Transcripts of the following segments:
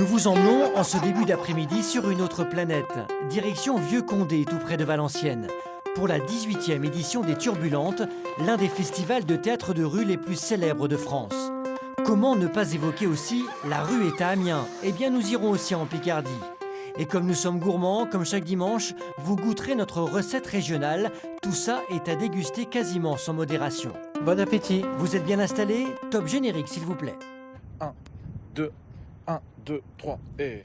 Nous vous emmenons en ce début d'après-midi sur une autre planète, direction Vieux-Condé, tout près de Valenciennes, pour la 18e édition des Turbulentes, l'un des festivals de théâtre de rue les plus célèbres de France. Comment ne pas évoquer aussi la rue est à Amiens? Eh bien, nous irons aussi en Picardie. Et comme nous sommes gourmands, comme chaque dimanche, vous goûterez notre recette régionale. Tout ça est à déguster quasiment sans modération. Bon appétit. Vous êtes bien installés? Top générique, s'il vous plaît. 1, 2, 3 et...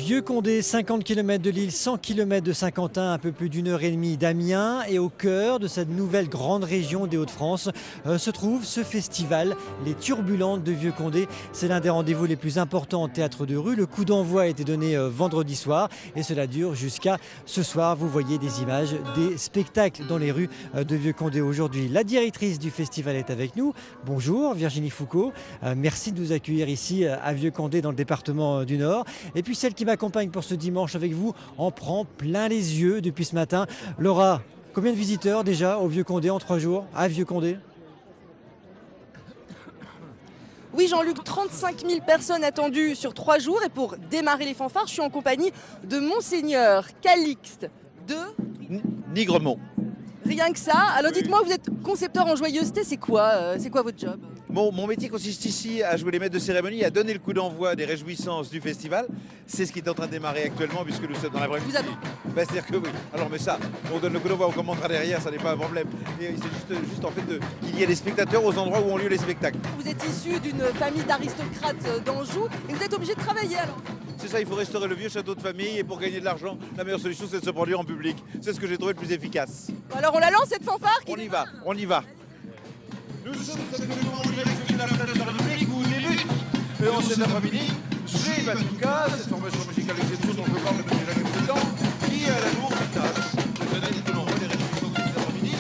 Vieux-Condé, 50 km de Lille, 100 km de Saint-Quentin, un peu plus d'1h30 d'Amiens. Et au cœur de cette nouvelle grande région des Hauts-de-France se trouve ce festival, les Turbulentes de Vieux-Condé. C'est l'un des rendez-vous les plus importants en théâtre de rue. Le coup d'envoi a été donné vendredi soir et cela dure jusqu'à ce soir. Vous voyez des images des spectacles dans les rues de Vieux-Condé aujourd'hui. La directrice du festival est avec nous. Bonjour Virginie Foucault. Merci de nous accueillir ici à Vieux-Condé dans le département du Nord. Et puis celle qui m'accompagne pour ce dimanche avec vous en prend plein les yeux depuis ce matin. Laura, combien de visiteurs déjà au Vieux-Condé en 3 jours à Vieux-Condé? Oui Jean-Luc, 35 000 personnes attendues sur 3 jours et pour démarrer les fanfares, je suis en compagnie de Monseigneur Calixte de Nigremont. Rien que ça. Alors dites-moi, vous êtes concepteur en joyeuseté, c'est quoi votre job? Mon métier consiste ici à jouer les maîtres de cérémonie, à donner le coup d'envoi des réjouissances du festival. C'est ce qui est en train de démarrer actuellement puisque nous sommes dans la vraie vie. Vous avez... C'est-à-dire que oui. Alors mais ça, on donne le coup d'envoi, on commentera derrière, ça n'est pas un problème. Et c'est juste en fait qu'il y ait des spectateurs aux endroits où ont lieu les spectacles. Vous êtes issu d'une famille d'aristocrates d'Anjou et vous êtes obligé de travailler alors? C'est ça, il faut restaurer le vieux château de famille et pour gagner de l'argent, la meilleure solution c'est de se produire en public. C'est ce que j'ai trouvé le plus efficace. Alors on la lance cette fanfare On y va, on y va. Nous sommes absolument en direction de la planète de la République où débute en cet après-midi, G. Batuka, cette formation musicale exceptionnelle dont je parle depuis l'année précédente, qui a la lourde tâche de donner le coup d'envoi des réjouissances de cet après-midi.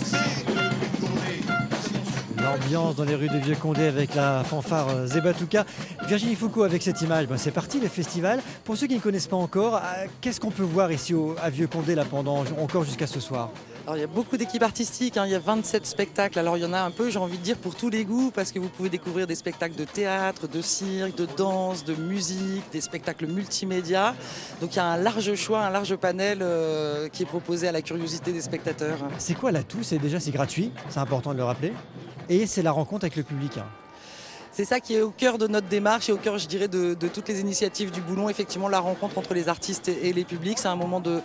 C'est une journée. L'ambiance dans les rues de Vieux-Condé avec la fanfare Zebatuka. Virginie Foucault avec cette image, c'est parti le festival. Pour ceux qui ne connaissent pas encore, qu'est-ce qu'on peut voir ici à Vieux-Condé là pendant encore jusqu'à ce soir? Alors il y a beaucoup d'équipes artistiques, il y a 27 spectacles. Alors il y en a un peu, j'ai envie de dire, pour tous les goûts, parce que vous pouvez découvrir des spectacles de théâtre, de cirque, de danse, de musique, des spectacles multimédia. Donc il y a un large choix, un large panel qui est proposé à la curiosité des spectateurs. C'est quoi l'atout? C'est gratuit, c'est important de le rappeler. Et c'est la rencontre avec le public. C'est ça qui est au cœur de notre démarche et au cœur, je dirais, de toutes les initiatives du Boulon. Effectivement, la rencontre entre les artistes et les publics, c'est un moment de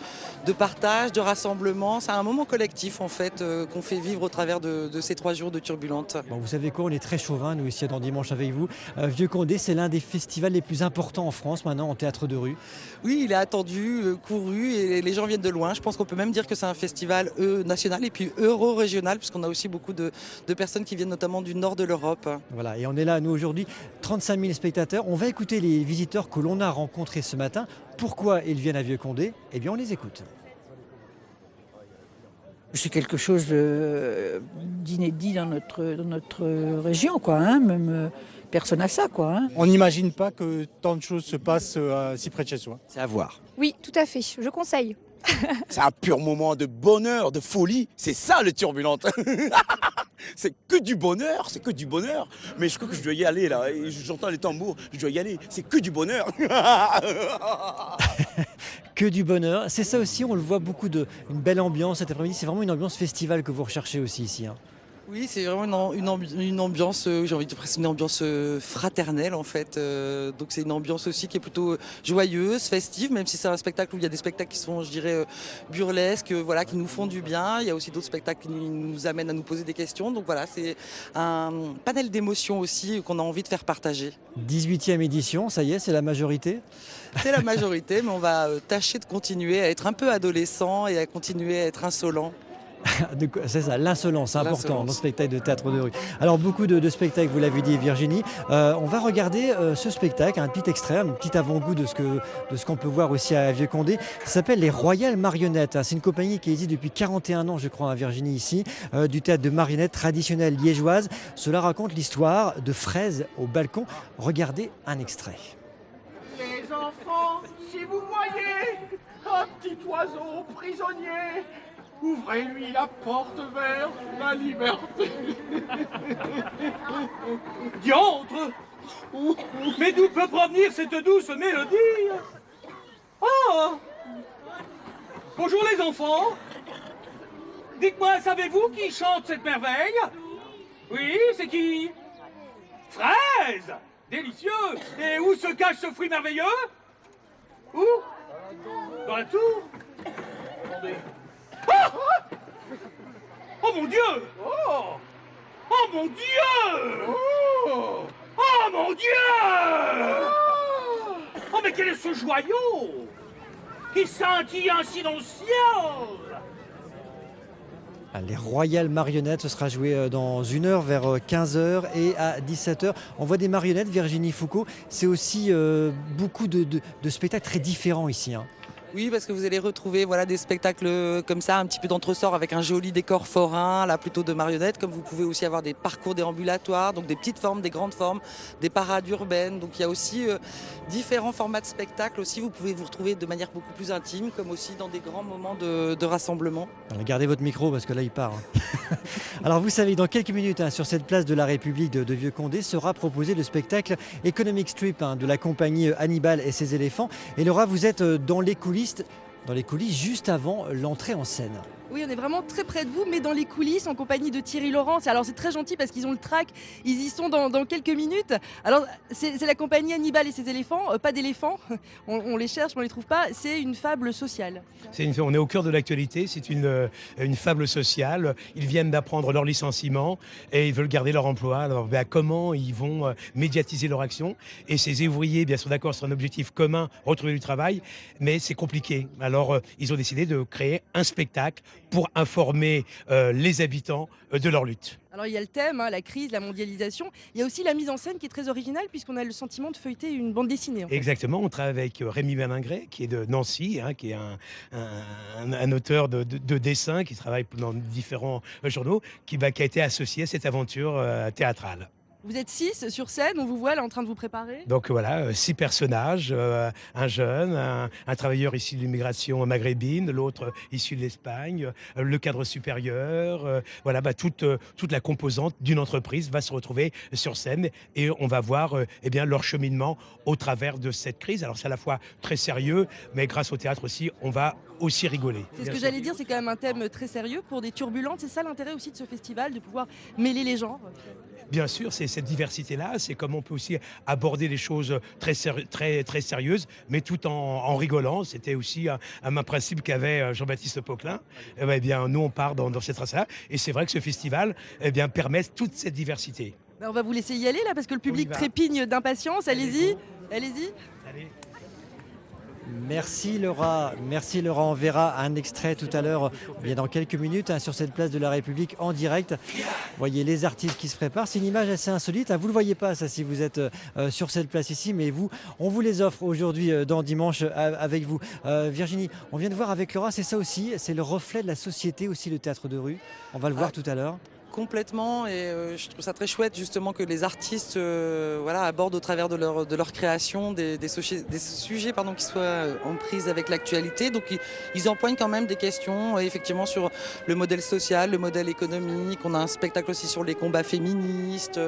partage, de rassemblement. C'est un moment collectif, en fait, qu'on fait vivre au travers de ces 3 jours de Turbulentes. Bon, vous savez quoi, on est très chauvin, nous, ici, dans Dimanche avec vous. Vieux-Condé, c'est l'un des festivals les plus importants en France, maintenant, en théâtre de rue. Oui, il est attendu, couru, et les gens viennent de loin. Je pense qu'on peut même dire que c'est un festival national et puis euro-régional, puisqu'on a aussi beaucoup de personnes qui viennent notamment du nord de l'Europe. Voilà, et on est là, nous, aujourd'hui, 35 000 spectateurs. On va écouter les visiteurs que l'on a rencontrés ce matin. Pourquoi ils viennent à Vieux-Condé? Eh bien, on les écoute. C'est quelque chose d'inédit dans notre région, quoi. Même personne n'a ça, quoi. On n'imagine pas que tant de choses se passent si près de chez soi. C'est à voir. Oui, tout à fait, je conseille. C'est un pur moment de bonheur, de folie. C'est ça le Turbulente. C'est que du bonheur, c'est que du bonheur. Mais je crois que je dois y aller là. Et j'entends les tambours, je dois y aller. C'est que du bonheur. Que du bonheur. C'est ça aussi, on le voit beaucoup une belle ambiance cet après-midi. C'est vraiment une ambiance festival que vous recherchez aussi ici. Oui, c'est vraiment une ambiance, j'ai envie de dire presque une ambiance fraternelle en fait. Donc c'est une ambiance aussi qui est plutôt joyeuse, festive, même si c'est un spectacle où il y a des spectacles qui sont, je dirais, burlesques, voilà, qui nous font du bien. Il y a aussi d'autres spectacles qui nous amènent à nous poser des questions. Donc voilà, c'est un panel d'émotions aussi qu'on a envie de faire partager. 18e édition, ça y est, c'est la majorité? C'est la majorité, mais on va tâcher de continuer à être un peu adolescent et à continuer à être insolent. C'est ça, l'insolence, c'est important L'insolence. dans le spectacle de théâtre de rue. Alors beaucoup de spectacles, vous l'avez dit Virginie. On va regarder ce spectacle, un petit extrait, un petit avant-goût de ce qu'on peut voir aussi à Vieux-Condé. Ça s'appelle les Royales Marionnettes. C'est une compagnie qui existe depuis 41 ans, je crois, à Virginie ici, du théâtre de marionnettes traditionnelle liégeoise. Cela raconte l'histoire de fraises au balcon. Regardez un extrait. Les enfants, si vous voyez un petit oiseau prisonnier, ouvrez-lui la porte vers la liberté. Diantre! Mais d'où peut provenir cette douce mélodie? Oh! Bonjour les enfants! Dites-moi, savez-vous qui chante cette merveille? Oui, c'est qui? Fraise! Délicieux! Et où se cache ce fruit merveilleux? Où? Dans la tour? Attendez. Ah! Oh mon Dieu! Oh! Oh mon Dieu! Oh! Oh mon Dieu! Oh mais quel est ce joyau qui scintille ainsi dans le ciel? Les Royales Marionnettes, ce sera joué dans 1 heure vers 15h et à 17h. On voit des marionnettes, Virginie Foucault. C'est aussi beaucoup de spectacles très différents ici. Oui, parce que vous allez retrouver voilà, des spectacles comme ça, un petit peu d'entresort avec un joli décor forain, là plutôt de marionnettes, comme vous pouvez aussi avoir des parcours déambulatoires, donc des petites formes, des grandes formes, des parades urbaines. Donc il y a aussi différents formats de spectacles aussi. Vous pouvez vous retrouver de manière beaucoup plus intime, comme aussi dans des grands moments de rassemblement. Alors, gardez votre micro parce que là il part. Alors vous savez, dans quelques minutes, sur cette place de la République de Vieux-Condé sera proposé le spectacle Economic Strip de la compagnie Hannibal et ses éléphants. Et Laura, vous êtes dans les coulisses juste avant l'entrée en scène. Oui, on est vraiment très près de vous, mais dans les coulisses, en compagnie de Thierry Laurent. Alors c'est très gentil parce qu'ils ont le track, ils y sont dans quelques minutes. Alors c'est la compagnie Hannibal et ses éléphants, pas d'éléphants, on les cherche mais on les trouve pas, c'est une fable sociale. On est au cœur de l'actualité, c'est une fable sociale. Ils viennent d'apprendre leur licenciement et ils veulent garder leur emploi. Alors comment ils vont médiatiser leur action? Et ces ouvriers, bien sûr d'accord, sur un objectif commun, retrouver du travail, mais c'est compliqué. Alors ils ont décidé de créer un spectacle pour informer les habitants de leur lutte. Alors il y a le thème, la crise, la mondialisation. Il y a aussi la mise en scène qui est très originale puisqu'on a le sentiment de feuilleter une bande dessinée. En fait. Exactement, on travaille avec Rémi Berlingret qui est de Nancy, qui est un auteur de dessin qui travaille dans différents journaux, qui a été associé à cette aventure théâtrale. Vous êtes 6 sur scène, on vous voit là en train de vous préparer. Donc voilà, 6 personnages, un jeune, un travailleur issu de l'immigration maghrébine, l'autre issu de l'Espagne, le cadre supérieur, toute la composante d'une entreprise va se retrouver sur scène et on va voir leur cheminement au travers de cette crise. Alors c'est à la fois très sérieux, mais grâce au théâtre aussi, on va aussi rigoler. C'est ce que j'allais dire, c'est quand même un thème très sérieux pour des turbulences. C'est ça l'intérêt aussi de ce festival, de pouvoir mêler les genres. Bien sûr, c'est cette diversité-là, c'est comme on peut aussi aborder les choses très sérieuses, mais tout en rigolant. C'était aussi un principe qu'avait Jean-Baptiste Poquelin. Nous, on part dans cette trace-là. Et c'est vrai que ce festival permet toute cette diversité. On va vous laisser y aller là, parce que le public trépigne d'impatience. Allez-y. Allez-y. Allez. Merci Laura, on verra un extrait tout à l'heure, bien dans quelques minutes, sur cette place de la République en direct. Vous voyez les artistes qui se préparent, c'est une image assez insolite, vous ne le voyez pas ça si vous êtes sur cette place ici, mais on vous les offre aujourd'hui dans Dimanche avec vous. Virginie, on vient de voir avec Laura, c'est ça aussi, c'est le reflet de la société aussi, le théâtre de rue, on va le voir tout à l'heure. Complètement, et je trouve ça très chouette justement que les artistes abordent au travers de leur création des sujets qui soient en prise avec l'actualité. Donc ils empoignent quand même des questions effectivement sur le modèle social, le modèle économique. On a un spectacle aussi sur les combats féministes,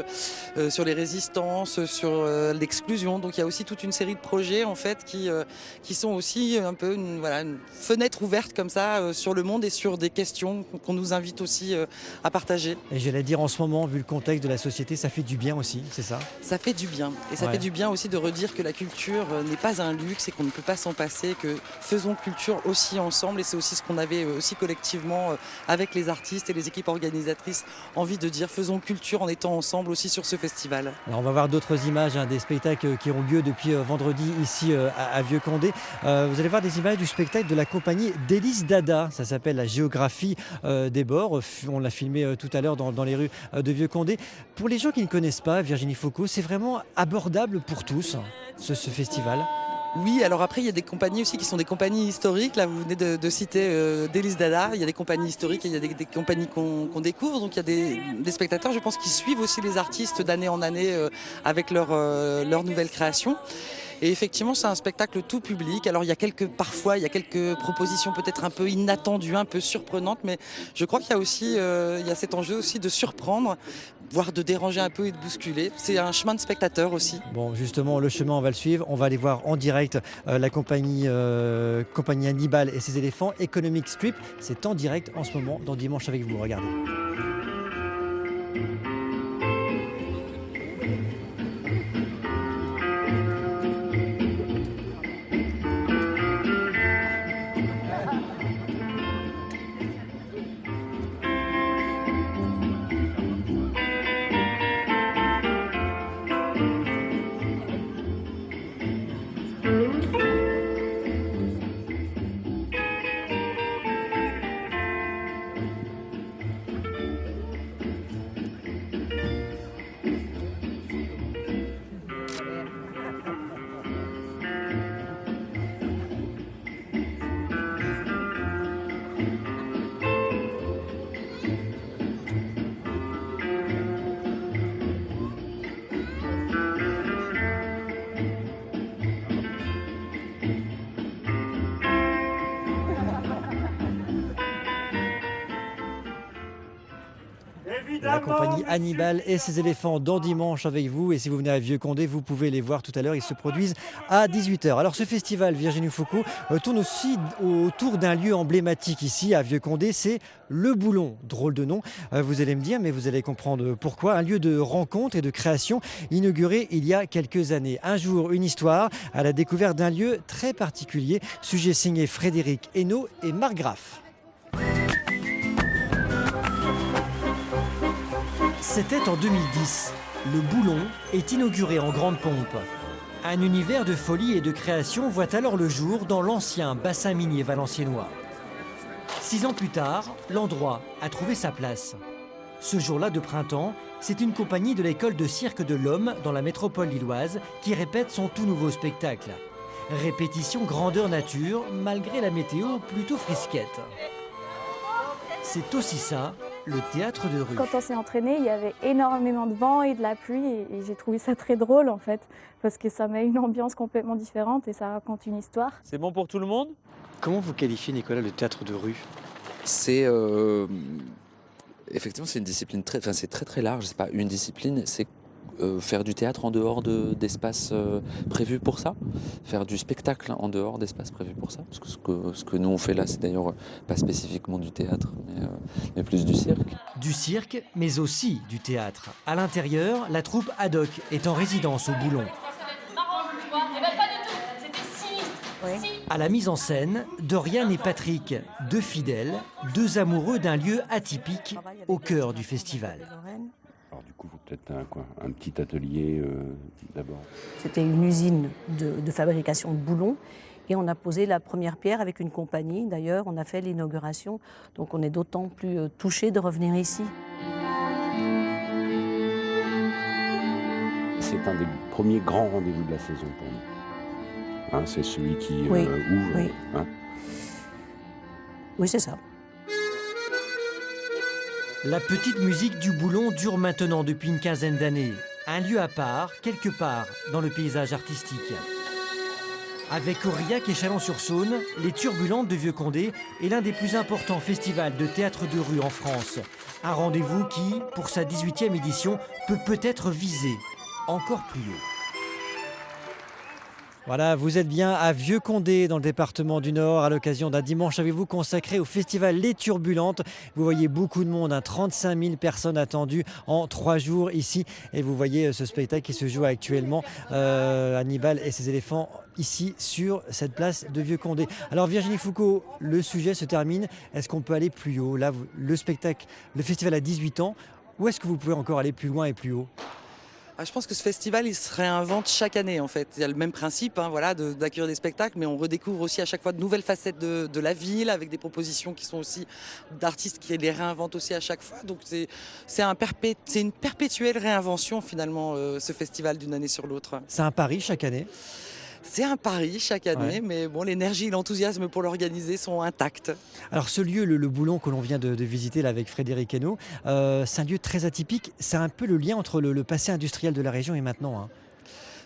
sur les résistances, sur l'exclusion. Donc il y a aussi toute une série de projets en fait qui sont aussi un peu une fenêtre ouverte comme ça sur le monde et sur des questions qu'on nous invite aussi à partager. Et j'allais dire en ce moment, vu le contexte de la société, ça fait du bien aussi, c'est ça? Ça fait du bien. Et ça Ouais. fait du bien aussi de redire que la culture n'est pas un luxe et qu'on ne peut pas s'en passer, que faisons culture aussi ensemble. Et c'est aussi ce qu'on avait aussi collectivement avec les artistes et les équipes organisatrices envie de dire, faisons culture en étant ensemble aussi sur ce festival. Alors on va voir d'autres images, des spectacles qui ont lieu depuis vendredi ici à Vieux-Condé. Vous allez voir des images du spectacle de la compagnie d'Élise Dada. Ça s'appelle La géographie des bords. On l'a filmé tout à l'heure dans les rues de Vieux-Condé. Pour les gens qui ne connaissent pas Virginie Faucon, c'est vraiment abordable pour tous, ce festival. Oui, alors après, il y a des compagnies aussi qui sont des compagnies historiques. Là, vous venez de citer d'Élise Dada. Il y a des compagnies historiques et il y a des compagnies qu'on découvre. Donc, il y a des spectateurs, je pense, qui suivent aussi les artistes d'année en année avec leur nouvelles créations. Et effectivement, c'est un spectacle tout public. Alors, parfois, il y a quelques propositions peut-être un peu inattendues, un peu surprenantes, mais je crois qu'il y a aussi, il y a cet enjeu aussi de surprendre, voire de déranger un peu et de bousculer. C'est un chemin de spectateur aussi. Bon, justement, le chemin, on va le suivre. On va aller voir en direct la compagnie Hannibal et ses éléphants. Economic Strip, c'est en direct en ce moment dans Dimanche avec vous. Regardez. La compagnie Hannibal et ses éléphants dans Dimanche avec vous. Et si vous venez à Vieux-Condé, vous pouvez les voir tout à l'heure. Ils se produisent à 18h. Alors ce festival, Virginie Faucon, tourne aussi autour d'un lieu emblématique ici à Vieux-Condé. C'est Le Boulon. Drôle de nom, vous allez me dire, mais vous allez comprendre pourquoi. Un lieu de rencontre et de création inauguré il y a quelques années. Un jour, une histoire à la découverte d'un lieu très particulier. Sujet signé Frédéric Hainaut et Marc Graff. C'était en 2010. Le Boulon est inauguré en grande pompe. Un univers de folie et de création voit alors le jour dans l'ancien bassin minier valenciennois. 6 ans plus tard, l'endroit a trouvé sa place. Ce jour-là de printemps, c'est une compagnie de l'école de cirque de l'Homme dans la métropole lilloise qui répète son tout nouveau spectacle. Répétition grandeur nature, malgré la météo plutôt frisquette. C'est aussi ça, le théâtre de rue. Quand on s'est entraîné, il y avait énormément de vent et de la pluie et j'ai trouvé ça très drôle en fait parce que ça met une ambiance complètement différente et ça raconte une histoire. C'est bon pour tout le monde? Comment vous qualifiez, Nicolas, le théâtre de rue? C'est effectivement c'est une discipline c'est très large. C'est pas une discipline, c'est faire du théâtre en dehors d'espaces prévus pour ça, faire du spectacle en dehors d'espaces prévus pour ça. Parce que ce que nous on fait là, c'est d'ailleurs pas spécifiquement du théâtre, mais plus du cirque. Du cirque, mais aussi du théâtre. À l'intérieur, la troupe Haddock est en résidence au Boulon. À la mise en scène, Dorian et Patrick, deux fidèles, deux amoureux d'un lieu atypique au cœur du festival. Alors du coup, peut-être un petit atelier d'abord. C'était une usine de fabrication de boulons et on a posé la première pierre avec une compagnie. D'ailleurs, on a fait l'inauguration, donc on est d'autant plus touchés de revenir ici. C'est un des premiers grands rendez-vous de la saison pour nous. Hein, c'est celui qui oui, ouvre. Oui, oui c'est ça. La petite musique du Boulon dure maintenant depuis une quinzaine d'années. Un lieu à part, quelque part, dans le paysage artistique. Avec Aurillac et Chalon-sur-Saône, les Turbulentes de Vieux-Condé est l'un des plus importants festivals de théâtre de rue en France. Un rendez-vous qui, pour sa 18e édition, peut peut-être viser encore plus haut. Voilà, vous êtes bien à Vieux-Condé dans le département du Nord à l'occasion d'un dimanche avec vous consacré au festival Les Turbulentes. Vous voyez beaucoup de monde, 35 000 personnes attendues en 3 jours ici et vous voyez ce spectacle qui se joue actuellement, Hannibal et ses éléphants ici sur cette place de Vieux-Condé. Alors Virginie Foucault, le sujet se termine. Est-ce qu'on peut aller plus haut? Là, le spectacle, le festival a 18 ans. Où est-ce que vous pouvez encore aller plus loin et plus haut? Je pense que ce festival, il se réinvente chaque année en fait. Il y a le même principe voilà, d'accueillir des spectacles, mais on redécouvre aussi à chaque fois de nouvelles facettes de la ville, avec des propositions qui sont aussi d'artistes qui les réinventent aussi à chaque fois. Donc c'est une perpétuelle réinvention finalement, ce festival d'une année sur l'autre. C'est un pari chaque année? C'est un pari chaque année, mais bon, l'énergie et l'enthousiasme pour l'organiser sont intacts. Alors ce lieu, le Boulon que l'on vient de visiter là, avec Frédéric Hainaut, c'est un lieu très atypique. C'est un peu le lien entre le passé industriel de la région et maintenant.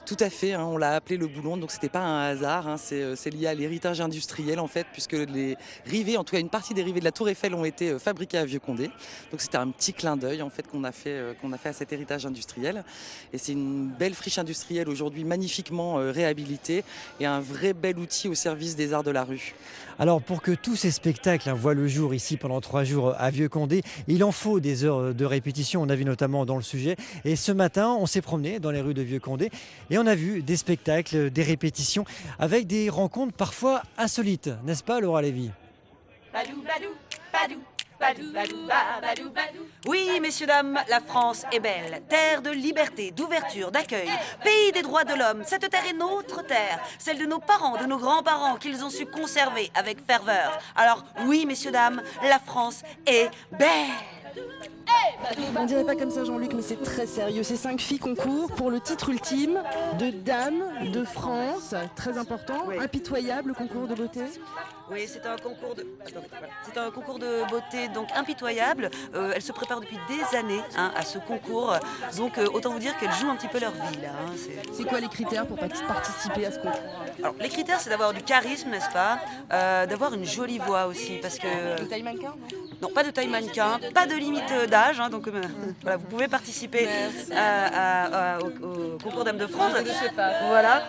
Tout à fait, on l'a appelé le Boulon, donc c'était pas un hasard, c'est lié à l'héritage industriel en fait, puisque les rivets, en tout cas une partie des rivets de la Tour Eiffel ont été fabriqués à Vieux-Condé. Donc c'était un petit clin d'œil en fait qu'on a fait à cet héritage industriel. Et c'est une belle friche industrielle aujourd'hui magnifiquement réhabilitée et un vrai bel outil au service des arts de la rue. Alors pour que tous ces spectacles voient le jour ici pendant 3 jours à Vieux-Condé, il en faut des heures de répétition, on a vu notamment dans le sujet. Et ce matin, on s'est promené dans les rues de Vieux-Condé et on a vu des spectacles, des répétitions avec des rencontres parfois insolites, n'est-ce pas Laura Lévy? Badou, badou, badou. Badou, badou, badou, badou. Oui, messieurs, dames, la France est belle. Terre de liberté, d'ouverture, d'accueil. Pays des droits de l'homme. Cette terre est notre terre. Celle de nos parents, de nos grands-parents, qu'ils ont su conserver avec ferveur. Alors, oui, messieurs, dames, la France est belle. On dirait pas comme ça Jean-Luc, mais c'est très sérieux. C'est 5 filles concours pour le titre ultime de Dame de France, très important, impitoyable concours de beauté. Oui, c'est un concours de beauté donc impitoyable. Elles se préparent depuis des années à ce concours. Donc autant vous dire qu'elles jouent un petit peu leur vie là. C'est quoi les critères pour participer à ce concours? Alors les critères, c'est d'avoir du charisme, n'est-ce pas, d'avoir une jolie voix aussi, parce que. De taille mannequin? Non, pas de taille mannequin, pas de limite d'âge, donc voilà, vous pouvez participer au concours Dame de France. Je ne sais pas. Voilà,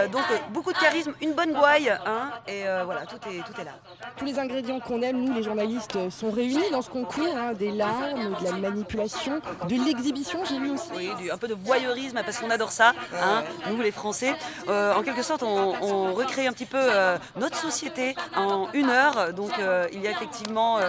donc beaucoup de charisme, une bonne gouaille, et voilà, tout est là. Tous les ingrédients qu'on aime, nous les journalistes, sont réunis dans ce concours, des larmes, de la manipulation, de l'exhibition, j'ai lu aussi. Oui, un peu de voyeurisme, parce qu'on adore ça, nous les Français. En quelque sorte, on recrée un petit peu notre société en 1 heure, donc il y a effectivement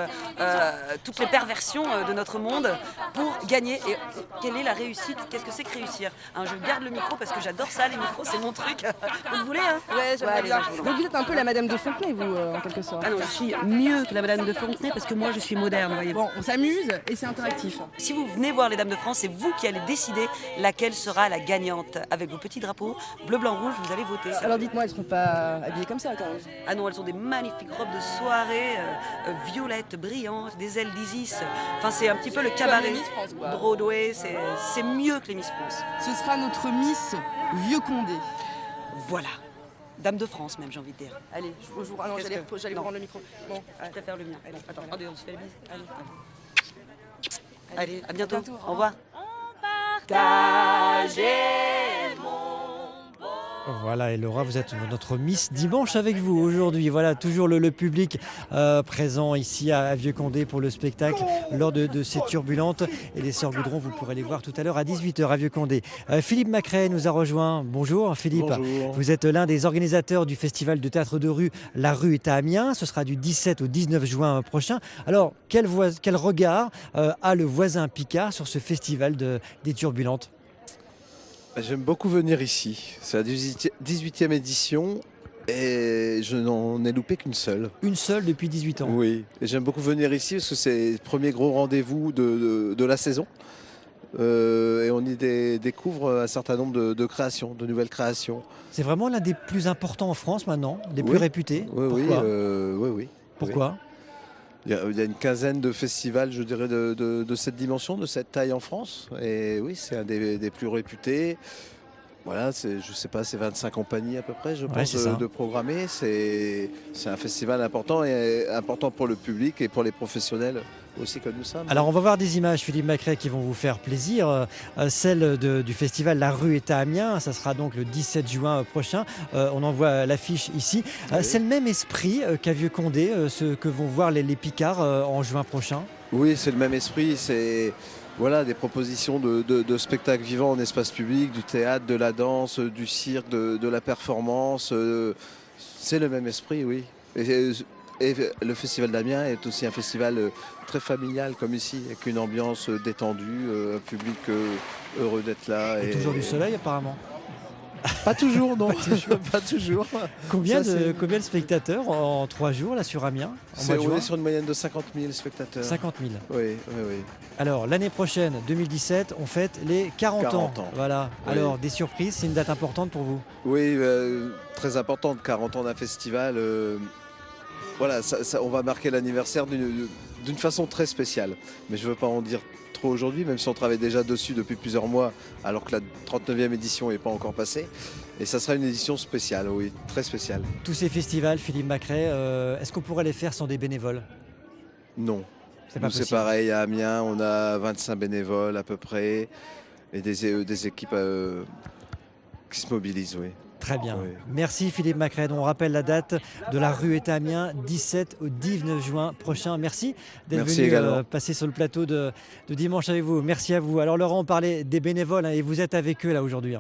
toutes les perversions de notre monde pour gagner. Et quelle est la réussite? Qu'est-ce que c'est que réussir? Je garde le micro parce que j'adore ça, les micros, c'est mon truc. Vous le voulez? Ouais, j'aimerais bien. Donc vous êtes un peu la Madame de Fontenay, vous, en quelque sorte. Ah non, je suis mieux que la Madame de Fontenay parce que moi, je suis moderne, voyez. Bon, on s'amuse et c'est interactif. Si vous venez voir les Dames de France, c'est vous qui allez décider laquelle sera la gagnante. Avec vos petits drapeaux, bleu, blanc, rouge, vous allez voter. Alors dites-moi, elles seront pas habillées comme ça quand même? Ah non, elles ont des magnifiques robes de soirée, violettes, brillantes, des ailes d'Isis. Enfin, c'est un petit peu le cabaret. Miss France, quoi. Broadway, c'est mieux que les Miss France. Ce sera notre Miss Vieux-Condé. Voilà. Dame de France, même, j'ai envie de dire. Allez, je vous jure. Ah non, j'allais vous rendre le micro. Bon, je préfère le mien. Allez, attends, on se fait la bise. Allez, à bientôt. Au revoir. Voilà, et Laura, vous êtes notre Miss Dimanche avec vous aujourd'hui. Voilà, toujours le public présent ici à Vieux-Condé pour le spectacle lors de ces turbulentes. Et les Sœurs Goudron, vous pourrez les voir tout à l'heure à 18h à Vieux-Condé. Philippe Macret nous a rejoint. Bonjour Philippe. Bonjour. Vous êtes l'un des organisateurs du festival de théâtre de rue La Rue est à Amiens. Ce sera du 17 au 19 juin prochain. Alors, quel regard a le voisin Picard sur ce festival des turbulentes? J'aime beaucoup venir ici. C'est la 18e édition et je n'en ai loupé qu'une seule. Une seule depuis 18 ans? Oui, et j'aime beaucoup venir ici parce que c'est le premier gros rendez-vous de la saison. Et on y découvre un certain nombre de créations, de nouvelles créations. C'est vraiment l'un des plus importants en France maintenant, des plus réputés? Oui, Pourquoi? oui. Pourquoi? Il y a une quinzaine de festivals, je dirais, de cette dimension, de cette taille en France. Et oui, c'est un des plus réputés. Voilà, je sais pas, c'est 25 compagnies à peu près, je Ouais, pense, c'est ça. de programmer. C'est un festival important et important pour le public et pour les professionnels aussi que nous sommes. Alors on va voir des images, Philippe Macret, qui vont vous faire plaisir. Celle du festival La Rue est à Amiens, ça sera donc le 17 juin prochain. On en voit l'affiche ici. Oui. C'est le même esprit qu'à Vieux-Condé, ce que vont voir les Picards en juin prochain. Oui, c'est le même esprit. C'est voilà, des propositions de spectacles vivants en espace public, du théâtre, de la danse, du cirque, de la performance. C'est le même esprit, oui. Et le Festival d'Amiens est aussi un festival très familial comme ici, avec une ambiance détendue, un public heureux d'être là. Et toujours du soleil apparemment. Pas toujours, non. Pas toujours. Combien Ça, de spectateurs en 3 jours là sur Amiens on est sur une moyenne de 50 000 spectateurs. 50 000. Oui. Alors l'année prochaine, 2017, on fête les 40 ans. Voilà. Oui. Alors des surprises, c'est une date importante pour vous? Oui, très importante, 40 ans d'un festival. Voilà, on va marquer l'anniversaire d'une façon très spéciale. Mais je ne veux pas en dire trop aujourd'hui, même si on travaille déjà dessus depuis plusieurs mois, alors que la 39e édition n'est pas encore passée. Et ça sera une édition spéciale, oui, très spéciale. Tous ces festivals, Philippe Macret, est-ce qu'on pourrait les faire sans des bénévoles? Non. C'est pas Nous, c'est possible. pareil, à Amiens, on a 25 bénévoles à peu près, et des équipes qui se mobilisent, oui. Très bien. Oui. Merci Philippe Macret. On rappelle la date de La Rue est à Amiens, 17 au 19 juin prochain. Merci d'être Merci venu également. passer sur le plateau de Dimanche avec vous. Merci à vous. Alors Laurent, on parlait des bénévoles et vous êtes avec eux là aujourd'hui.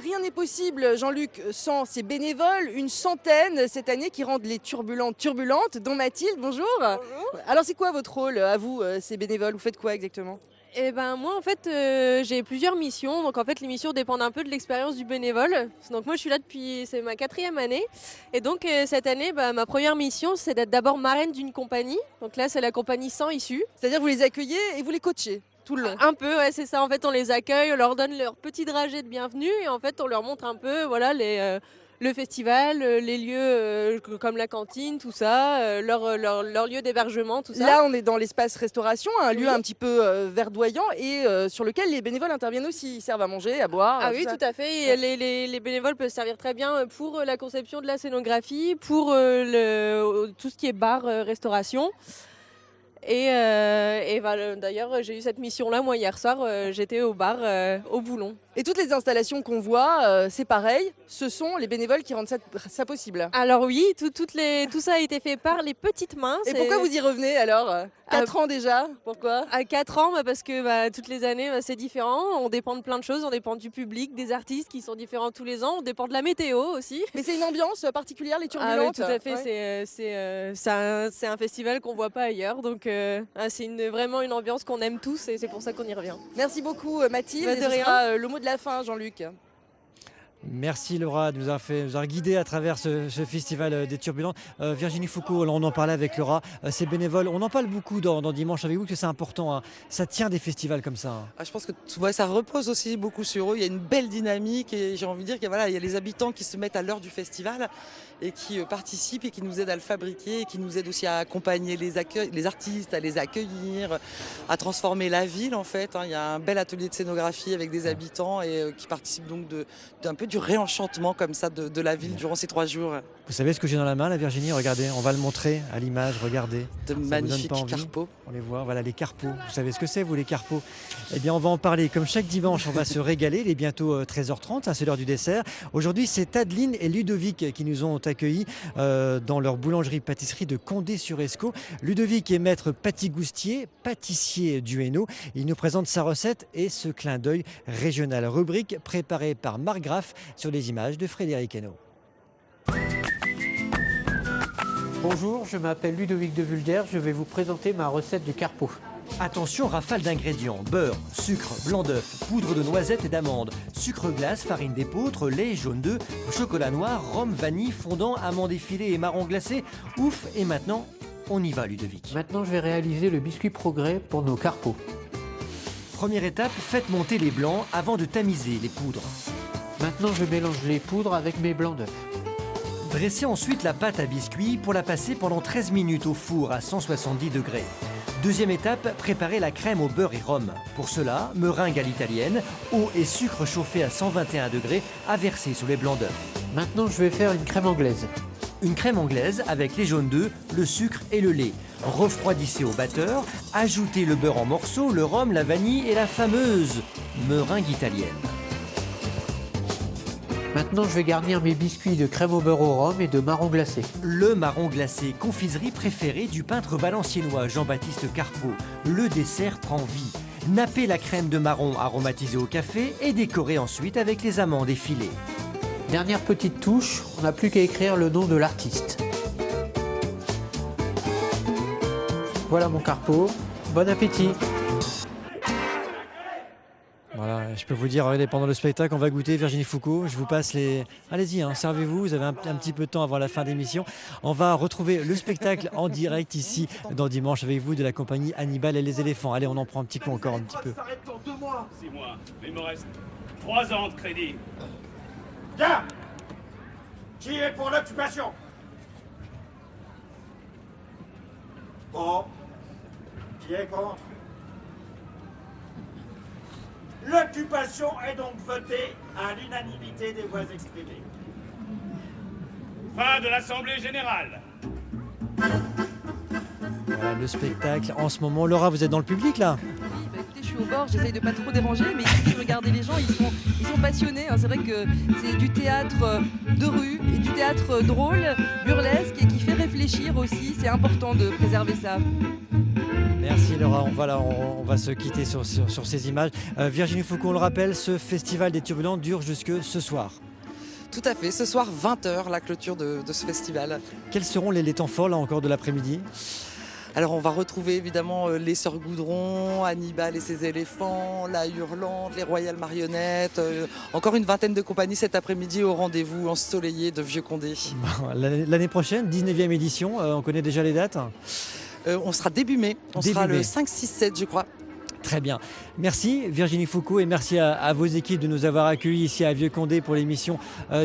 Rien n'est possible, Jean-Luc, sans ces bénévoles, une centaine cette année qui rendent les turbulantes, dont Mathilde, bonjour. Bonjour. Alors c'est quoi votre rôle à vous, ces bénévoles? Vous faites quoi exactement? Eh ben moi en fait j'ai plusieurs missions, donc en fait les missions dépendent un peu de l'expérience du bénévole. Donc moi je suis là c'est ma 4e année et donc cette année ma première mission c'est d'être d'abord marraine d'une compagnie. Donc là c'est la compagnie 100 issus. C'est-à-dire vous les accueillez et vous les coachez tout le long? Un peu, ouais, c'est ça. En fait on les accueille, on leur donne leur petit dragée de bienvenue et en fait on leur montre un peu voilà le festival, les lieux comme la cantine, tout ça, leur lieu d'hébergement, tout ça. Là, on est dans l'espace restauration, un lieu Oui. un petit peu verdoyant et sur lequel les bénévoles interviennent aussi. Ils servent à manger, à boire. Ah oui, ça. tout à fait. Et les bénévoles peuvent servir très bien pour la conception de la scénographie, pour tout ce qui est bar, restauration. Et d'ailleurs, j'ai eu cette mission-là, moi, hier soir, j'étais au bar, au Boulon. Et toutes les installations qu'on voit, c'est pareil, ce sont les bénévoles qui rendent ça possible. Alors oui, tout ça a été fait par les petites mains. Et pourquoi vous y revenez alors? 4 ans déjà? Pourquoi? À 4 ans, parce que toutes les années, c'est différent. On dépend de plein de choses. On dépend du public, des artistes qui sont différents tous les ans. On dépend de la météo aussi. Mais c'est une ambiance particulière, les Ah oui, turbulantes? tout à fait. Ouais. C'est un festival qu'on voit pas ailleurs. Donc c'est vraiment une ambiance qu'on aime tous et c'est pour ça qu'on y revient. Merci beaucoup Mathilde. Bah, Et de ce rien. sera le mot de la fin, Jean-Luc. Merci Laura de nous avoir guidés à travers ce festival des Turbulents. Virginie Foucault, là, on en parlait avec Laura, ces bénévoles, on en parle beaucoup dans Dimanche avec vous, que c'est important, hein. Ça tient des festivals comme ça. Hein. Ah, je pense que ça repose aussi beaucoup sur eux. Il y a une belle dynamique et j'ai envie de dire qu'il y a les habitants qui se mettent à l'heure du festival et qui participent et qui nous aident à le fabriquer et qui nous aident aussi à accompagner les artistes, à les accueillir, à transformer la ville en fait. Hein. Il y a un bel atelier de scénographie avec des habitants et qui participent donc d'un peu du réenchantement comme ça de la ville durant ces 3 jours. Vous savez ce que j'ai dans la main, la Virginie? Regardez, on va le montrer à l'image, regardez. De Ça vous donne magnifiques pas envie? carpeaux. On les voit, voilà les carpeaux. Vous savez ce que c'est, vous, les carpeaux? Eh bien, on va en parler. Comme chaque dimanche, on va se régaler. Il est bientôt 13h30, hein, c'est l'heure du dessert. Aujourd'hui, c'est Adeline et Ludovic qui nous ont accueillis dans leur boulangerie-pâtisserie de Condé-sur-Escaut. Ludovic est maître pâtigoustier, pâtissier du Hainaut. Il nous présente sa recette et ce clin d'œil régional. Rubrique préparée par Marc Graff sur les images de Frédéric Hainaut. Bonjour, je m'appelle Ludovic de Vulder, je vais vous présenter ma recette du carpeau. Attention, rafale d'ingrédients: beurre, sucre, blanc d'œuf, poudre de noisettes et d'amandes, sucre glace, farine d'épeautre, lait, jaune d'œuf, chocolat noir, rhum, vanille, fondant, amandes effilées et marron glacé. Ouf, et maintenant, on y va Ludovic. Maintenant, je vais réaliser le biscuit progrès pour nos carpeaux. Première étape, faites monter les blancs avant de tamiser les poudres. Maintenant, je mélange les poudres avec mes blancs d'œufs. Dressez ensuite la pâte à biscuits pour la passer pendant 13 minutes au four à 170 degrés. Deuxième étape, préparer la crème au beurre et rhum. Pour cela, meringue à l'italienne, eau et sucre chauffés à 121 degrés à verser sous les blancs d'œufs. Maintenant, je vais faire une crème anglaise. Une crème anglaise avec les jaunes d'œufs, le sucre et le lait. Refroidissez au batteur, ajoutez le beurre en morceaux, le rhum, la vanille et la fameuse meringue italienne. Maintenant, je vais garnir mes biscuits de crème au beurre au rhum et de marron glacé. Le marron glacé, confiserie préférée du peintre valenciennois Jean-Baptiste Carpeau. Le dessert prend vie. Nappez la crème de marron aromatisée au café et décorez ensuite avec les amandes effilées. Dernière petite touche, on n'a plus qu'à écrire le nom de l'artiste. Voilà mon carpeau, bon appétit! Voilà, je peux vous dire, regardez, pendant le spectacle, on va goûter Virginie Foucault. Je vous passe les... Allez-y, hein, servez-vous, vous avez un petit peu de temps avant la fin de l'émission. On va retrouver le spectacle en direct ici, dans Dimanche avec vous, de la compagnie Hannibal et les éléphants. Allez, on en prend un petit coup encore, un petit peu. Ça s'arrête dans 2 mois. 6 mois, mais il me reste 3 ans de crédit. Bien. Qui est pour l'occupation? Bon. Qui est contre? L'occupation est donc votée à l'unanimité des voix exprimées. Fin de l'Assemblée Générale. Voilà le spectacle en ce moment. Laura, vous êtes dans le public là? Oui, bah écoutez, je suis au bord, j'essaye de pas trop déranger, mais si vous regardez les gens, ils sont passionnés. Hein. C'est vrai que c'est du théâtre de rue et du théâtre drôle, burlesque et qui fait réfléchir aussi. C'est important de préserver ça. Merci Laura, on va se quitter sur ces images. Virginie Foucault, on le rappelle, ce festival des Turbulents dure jusque ce soir. Tout à fait, ce soir 20h, la clôture de ce festival. Quels seront les temps forts là encore de l'après-midi? Alors on va retrouver évidemment les Sœurs Goudron, Hannibal et ses éléphants, La Hurlante, les Royales Marionnettes, encore une vingtaine de compagnies cet après-midi au rendez-vous ensoleillé de Vieux-Condé. L'année prochaine, 19e édition, on connaît déjà les dates? On sera début mai, on sera le 5, 6, 7 je crois. Très bien. Merci Virginie Foucault et merci à vos équipes de nous avoir accueillis ici à Vieux-Condé pour l'émission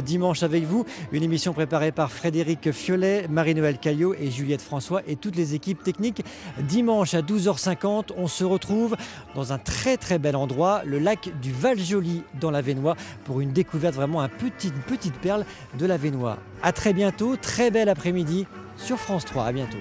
Dimanche avec vous. Une émission préparée par Frédéric Fiolet, Marie-Noël Caillot et Juliette François et toutes les équipes techniques. Dimanche à 12h50, on se retrouve dans un très très bel endroit, le lac du Val-Joli dans l'Avesnois pour une découverte vraiment une petite perle de l'Avesnois. À très bientôt, très bel après-midi sur France 3. À bientôt.